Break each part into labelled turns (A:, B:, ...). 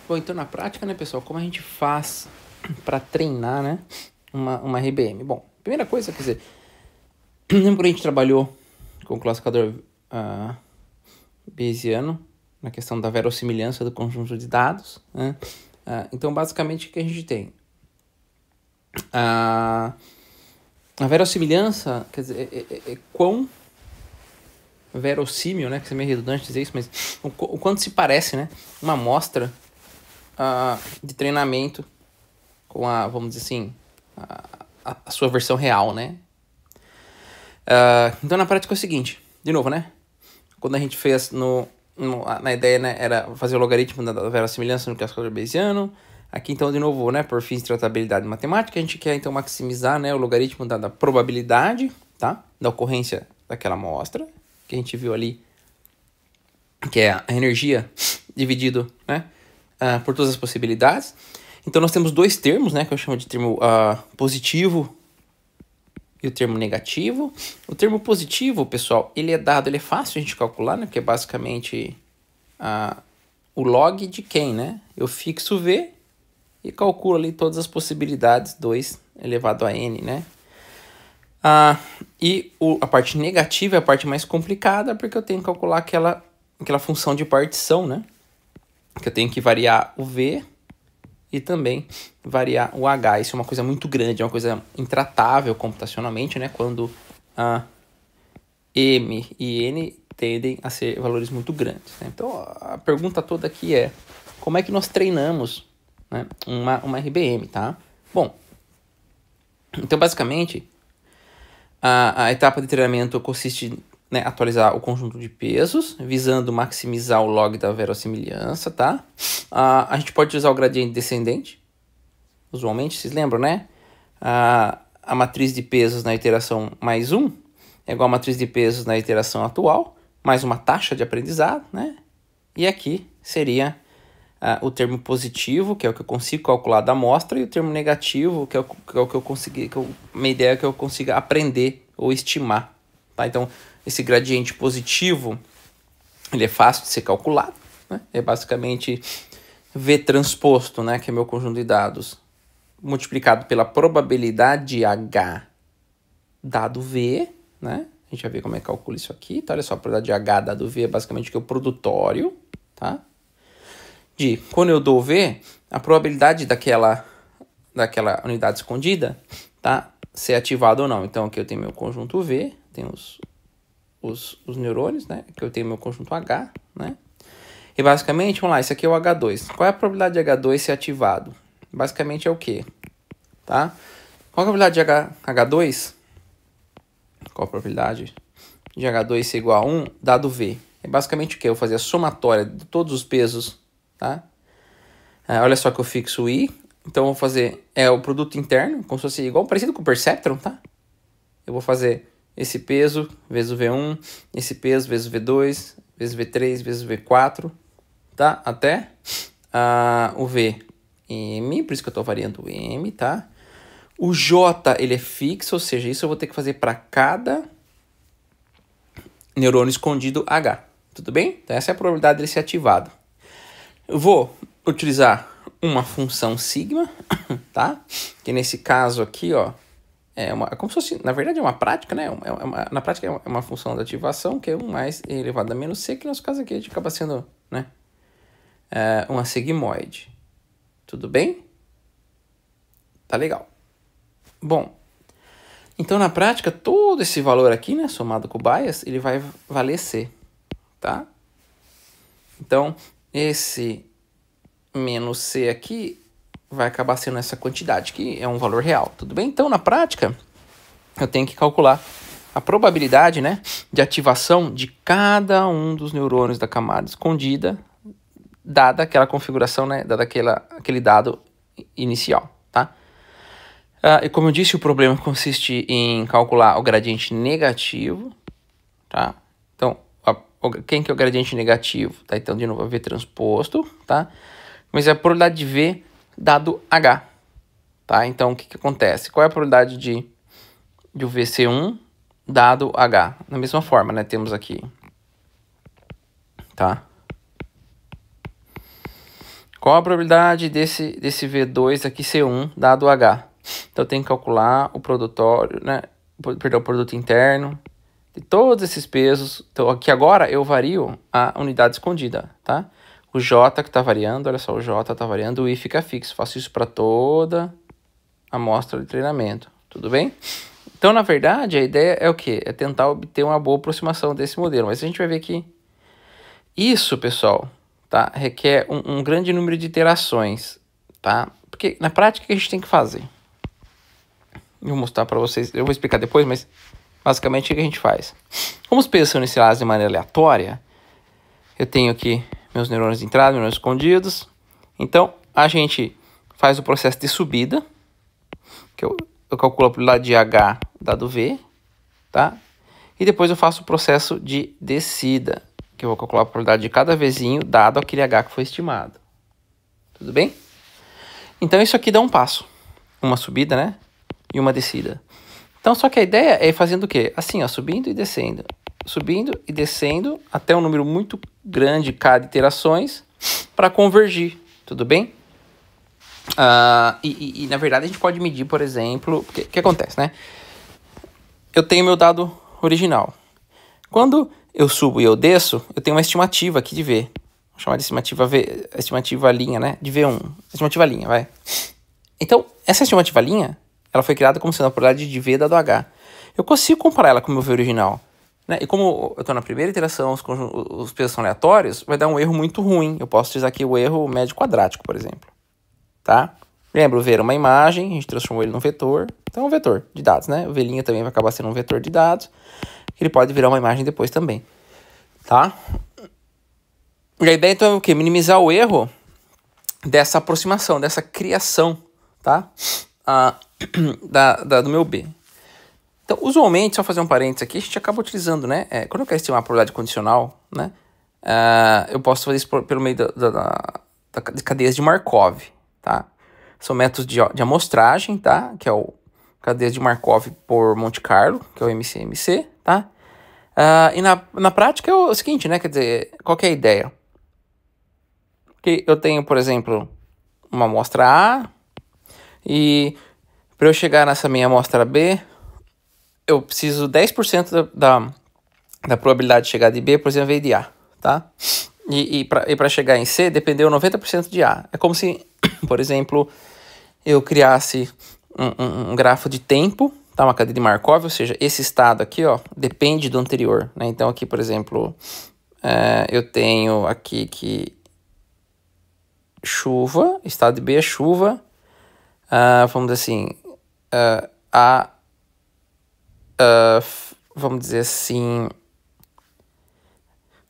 A: Bom, então na prática, né, pessoal, como a gente faz para treinar, né, uma RBM? Bom, primeira coisa, quer dizer, lembra quando a gente trabalhou com o classificador Bayesiano, na questão da verossimilhança do conjunto de dados, né? Então, basicamente, o que a gente tem? A verossimilhança, quer dizer, é quão verossímil, né, que é meio redundante dizer isso, mas o quanto se parece, né, uma amostra de treinamento com vamos dizer assim, a sua versão real, né? Então, na prática é o seguinte, de novo, né? Quando a gente fez na ideia, né, era fazer o logaritmo da verossimilhança no classificador Bayesiano. Aqui, então, de novo, né, por fins de tratabilidade matemática, a gente quer, então, maximizar, né, o logaritmo da probabilidade, tá? Da ocorrência daquela amostra, que a gente viu ali, que é a energia dividido, né, por todas as possibilidades. Então, nós temos dois termos, né, que eu chamo de termo positivo e o termo negativo. O termo positivo, pessoal, ele é fácil a gente calcular, né, porque é basicamente o log de quem, né? Eu fixo V e calculo ali todas as possibilidades, 2 elevado a n, né? E a parte negativa é a parte mais complicada, porque eu tenho que calcular aquela função de partição, né? Que eu tenho que variar o V e também variar o H. Isso é uma coisa muito grande, é uma coisa intratável computacionalmente, né? Quando M e N tendem a ser valores muito grandes, né? Então, a pergunta toda aqui é: como é que nós treinamos, né, uma RBM, tá? Bom, então, basicamente, a etapa de treinamento consiste em, né, atualizar o conjunto de pesos, visando maximizar o log da verossimilhança, tá? A gente pode usar o gradiente descendente, usualmente, vocês lembram, né? A matriz de pesos na iteração mais 1 é igual a matriz de pesos na iteração atual, mais uma taxa de aprendizado, né? E aqui seria o termo positivo, que é o que eu consigo calcular da amostra, e o termo negativo, que é o que eu consegui, uma ideia que eu consiga aprender ou estimar, tá? Então, esse gradiente positivo, ele é fácil de ser calculado, né? É basicamente V transposto, né, que é meu conjunto de dados, multiplicado pela probabilidade H dado V, né? A gente vai ver como é que calcula isso aqui, tá? Olha só, a probabilidade H dado V é basicamente o que é o produtório, tá? Quando eu dou V, a probabilidade daquela unidade escondida, tá, ser ativada ou não. Então, aqui eu tenho meu conjunto V, tenho os neurônios, né? Aqui eu tenho meu conjunto H, né? E basicamente, vamos lá, isso aqui é o H2. Qual é a probabilidade de H2 ser ativado? Basicamente é o quê? Tá? Qual a probabilidade de H2? Qual a probabilidade de H2 ser igual a 1 dado V? É basicamente o quê? Eu vou fazer a somatória de todos os pesos, tá? Olha só que eu fixo o I. Então, eu vou fazer o produto interno, como se fosse igual, parecido com o Perceptron, tá? Eu vou fazer esse peso vezes o V1, esse peso vezes o V2, vezes o V3, vezes o V4, tá? Até o VM, por isso que eu estou variando o M, tá? O J, ele é fixo, ou seja, isso eu vou ter que fazer para cada neurônio escondido H, tudo bem? Então, essa é a probabilidade dele ser ativado. Eu vou utilizar uma função sigma, tá? Que nesse caso aqui, ó, é como se fosse, na verdade é uma prática, né? Na prática é uma função de ativação, que é 1 mais e elevado a menos c, que no nosso caso aqui a gente acaba sendo, né, uma sigmoide. Tudo bem? Tá legal. Bom, então na prática todo esse valor aqui, né, somado com o bias, ele vai valer c, tá? Então, esse menos C aqui vai acabar sendo essa quantidade, que é um valor real, tudo bem? Então, na prática, eu tenho que calcular a probabilidade, né, de ativação de cada um dos neurônios da camada escondida, dada aquela configuração, né, dada aquele dado inicial, tá? E como eu disse, o problema consiste em calcular o gradiente negativo, tá? Então, quem que é o gradiente negativo? Tá? Então, de novo, V transposto, tá? Mas é a probabilidade de V dado H, tá? Então, o que acontece? Qual é a probabilidade de o V ser 1 dado H? Da mesma forma, né? Temos aqui, tá? Qual a probabilidade desse V2 aqui ser 1 dado o H? Então eu tenho que calcular o produtório, né? Perdão, o produto interno de todos esses pesos. Então aqui agora eu vario a unidade escondida, tá? O J que está variando, olha só, o J está variando, o I fica fixo. Faço isso para toda a amostra de treinamento, tudo bem? Então, na verdade, a ideia é o quê? É tentar obter uma boa aproximação desse modelo. Mas a gente vai ver que isso, pessoal, tá? Requer um grande número de iterações, tá? Porque na prática o que a gente tem que fazer? Eu vou mostrar para vocês, eu vou explicar depois, mas basicamente o que a gente faz? Como os pesos são inicializados de maneira aleatória, eu tenho aqui meus neurônios de entrada, neurônios escondidos. Então, a gente faz o processo de subida, que eu calculo a probabilidade de H dado V, tá? E depois eu faço o processo de descida, que eu vou calcular a probabilidade de cada Vzinho dado aquele H que foi estimado. Tudo bem? Então, isso aqui dá um passo. Uma subida, né? E uma descida. Então, só que a ideia é ir fazendo o quê? Assim, ó, subindo e descendo. Subindo e descendo até um número muito grande K de iterações para convergir. Tudo bem? Na verdade, a gente pode medir, por exemplo... O que acontece, né? Eu tenho meu dado original. Quando eu subo e eu desço, eu tenho uma estimativa aqui de V. Vou chamar de estimativa V, estimativa linha, né? De V1. Estimativa linha, vai. Então, essa estimativa linha, ela foi criada como sendo a probabilidade de V dado H. Eu consigo comparar ela com o meu V original, né? E como eu estou na primeira iteração, os pesos são aleatórios, vai dar um erro muito ruim. Eu posso utilizar aqui o erro médio quadrático, por exemplo. Tá? Lembra, o V era uma imagem, a gente transformou ele num vetor. Então é um vetor de dados, né? O V' também vai acabar sendo um vetor de dados. Ele pode virar uma imagem depois também. Tá? E a ideia então é o quê? Minimizar o erro dessa aproximação, dessa criação, tá? Do meu B. Então, usualmente, só fazer um parênteses aqui, a gente acaba utilizando, né? Quando eu quero estimar a probabilidade condicional, né? Eu posso fazer isso pelo meio de cadeias de Markov, tá? São métodos de amostragem, tá? Que é o cadeias de Markov por Monte Carlo, que é o MCMC, tá? E na prática é o seguinte, né? Quer dizer, qual que é a ideia? Que eu tenho, por exemplo, uma amostra A, e para eu chegar nessa minha amostra B, eu preciso 10% da probabilidade de chegar de B, por exemplo, veio de A, tá? E para chegar em C, dependeu 90% de A. É como se, por exemplo, eu criasse um grafo de tempo, tá? Uma cadeia de Markov, ou seja, esse estado aqui, ó, depende do anterior, né? Então aqui, por exemplo, eu tenho aqui que chuva, estado de B é chuva, vamos dizer assim, vamos dizer assim,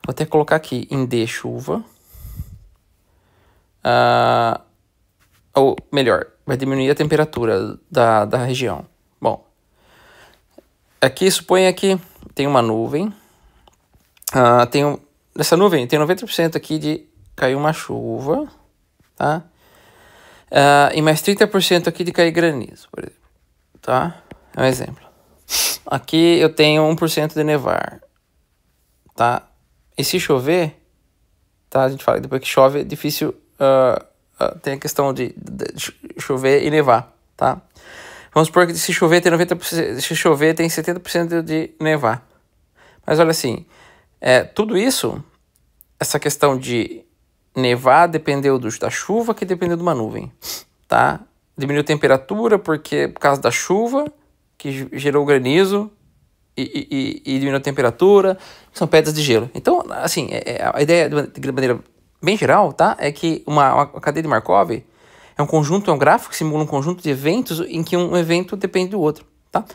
A: vou até colocar aqui em D chuva, ou melhor, vai diminuir a temperatura da região. Bom, aqui suponha que tem uma nuvem, nessa nuvem tem 90% aqui de cair uma chuva, tá? E mais 30% aqui de cair granizo, por exemplo, tá? É um exemplo. Aqui eu tenho 1% de nevar, tá? E se chover, tá? A gente fala que depois que chove é difícil, tem a questão de chover e nevar, tá? Vamos supor que se chover tem 90%, se chover tem 70% de nevar. Mas olha assim, tudo isso, essa questão de nevar dependeu da chuva, que dependeu de uma nuvem, tá? Diminuiu a temperatura por causa da chuva, que gerou granizo e diminuiu a temperatura, são pedras de gelo. Então, assim, a ideia de maneira bem geral, tá? É que uma cadeia de Markov é um conjunto, é um gráfico que simula um conjunto de eventos em que um evento depende do outro, tá?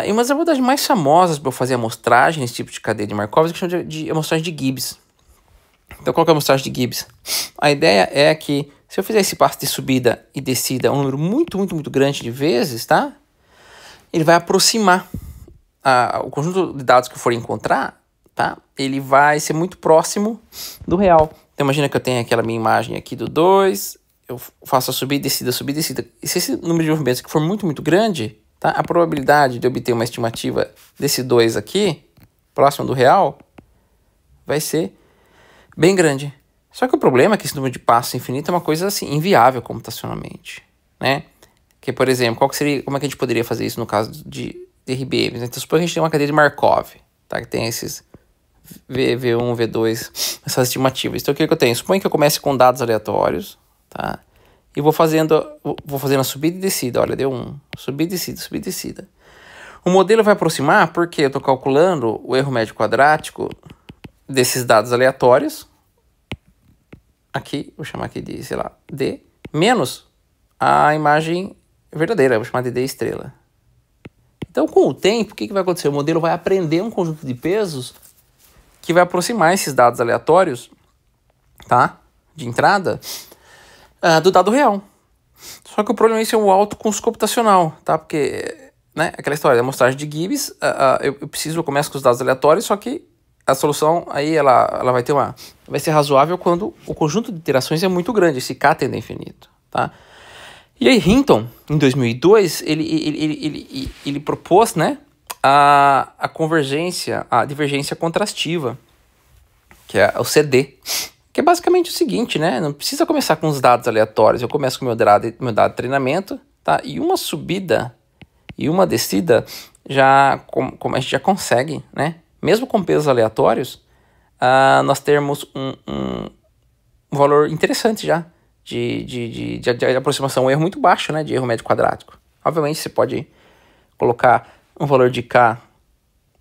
A: E uma das abordagens mais famosas para eu fazer amostragem nesse tipo de cadeia de Markov é a questão de amostragem de Gibbs. Então, qual que é a amostragem de Gibbs? A ideia é que, se eu fizer esse passo de subida e descida um número muito, muito, muito grande de vezes, tá? Ele vai aproximar o conjunto de dados que eu for encontrar, tá? Ele vai ser muito próximo do real. Então, imagina que eu tenho aquela minha imagem aqui do 2, eu faço a subida e descida. E se esse número de movimentos que for muito, muito grande, tá? A probabilidade de obter uma estimativa desse 2 aqui, próximo do real, vai ser bem grande, Só que o problema é que esse número de passos infinito é uma coisa assim, inviável computacionalmente, né? Que, por exemplo, como é que a gente poderia fazer isso no caso de RBMs? Então, suponha que a gente tem uma cadeia de Markov, tá? Que tem esses V1, V2, essas estimativas. Então, o que eu tenho? Suponha que eu comece com dados aleatórios, tá? E vou fazendo a subida e descida. Olha, deu subida e descida, subida e descida. O modelo vai aproximar porque eu estou calculando o erro médio quadrático desses dados aleatórios. Aqui, vou chamar aqui de, sei lá, D, menos a imagem verdadeira, vou chamar de D estrela. Então, com o tempo, o que vai acontecer? O modelo vai aprender um conjunto de pesos que vai aproximar esses dados aleatórios, tá? De entrada, do dado real. Só que o problema é isso é o alto custo computacional, tá? Porque, né, aquela história da amostragem de Gibbs, eu começo com os dados aleatórios, só que a solução aí ela vai ser razoável quando o conjunto de iterações é muito grande, esse K tende a infinito, tá? E aí Hinton, em 2002, ele propôs, né, a convergência, a divergência contrastiva, que é o CD, que é basicamente o seguinte, né, não precisa começar com os dados aleatórios, eu começo com meu dado de treinamento, tá? E uma subida e uma descida, como a gente já consegue, né, mesmo com pesos aleatórios, nós temos um valor interessante já de aproximação, um erro muito baixo, né, de erro médio quadrático. Obviamente você pode colocar um valor de K,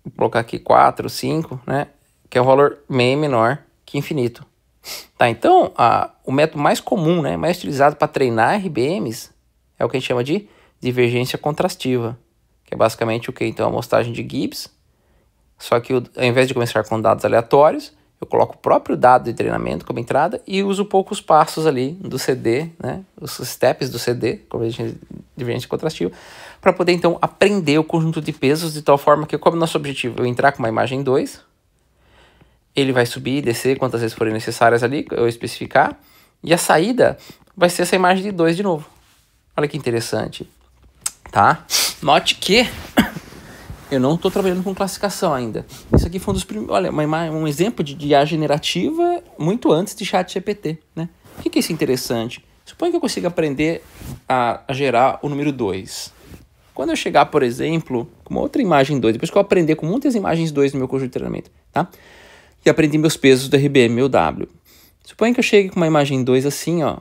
A: vou colocar aqui 4, 5, né, que é um valor bem menor que infinito. Tá, então, o método mais comum, né, mais utilizado para treinar RBMs é o que a gente chama de divergência contrastiva, que é basicamente o que? Então, a amostragem de Gibbs. Só que ao invés de começar com dados aleatórios, eu coloco o próprio dado de treinamento como entrada e uso poucos passos ali do CD, né, os steps do CD, divergência contrastiva, para poder então aprender o conjunto de pesos de tal forma que, como nosso objetivo é eu entrar com uma imagem 2, ele vai subir e descer quantas vezes forem necessárias ali, eu especificar, e a saída vai ser essa imagem de 2 de novo. Olha que interessante, tá? Note que eu não estou trabalhando com classificação ainda. Isso aqui foi um dos primeiros. Olha, um exemplo de IA generativa muito antes de ChatGPT, né? O que é isso interessante? Suponha que eu consiga aprender a gerar o número 2. Quando eu chegar, por exemplo, com uma outra imagem 2, depois que eu aprender com muitas imagens 2 no meu conjunto de treinamento, tá? E aprendi meus pesos do RBM, meu W. Suponha que eu chegue com uma imagem 2 assim, ó.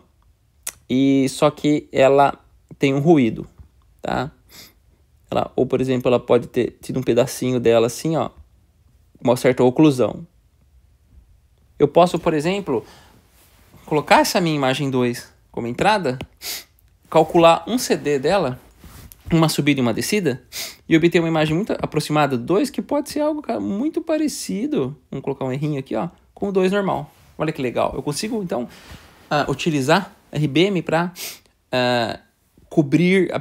A: E só que ela tem um ruído, tá? Ou, por exemplo, ela pode ter tido um pedacinho dela assim, ó, uma certa oclusão. Eu posso, por exemplo, colocar essa minha imagem 2 como entrada, calcular um CD dela, uma subida e uma descida, e obter uma imagem muito aproximada do 2, que pode ser algo, cara, muito parecido, vamos colocar um errinho aqui, ó, com o 2 normal. Olha que legal. Eu consigo, então, utilizar RBM para cobrir...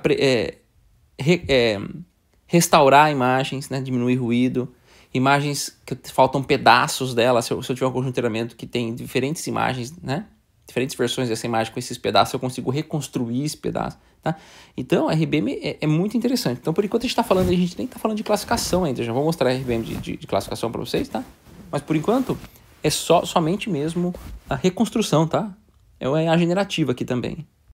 A: restaurar imagens, né, diminuir ruído, imagens que faltam pedaços dela, se eu tiver um conjunto de treinamento que tem diferentes imagens, né, diferentes versões dessa imagem com esses pedaços, eu consigo reconstruir esse pedaço, tá? Então, a RBM é muito interessante. Então, por enquanto a gente nem está falando de classificação ainda, já vou mostrar a RBM de classificação para vocês, tá? Mas, por enquanto, é somente mesmo a reconstrução, tá? É a generativa aqui também.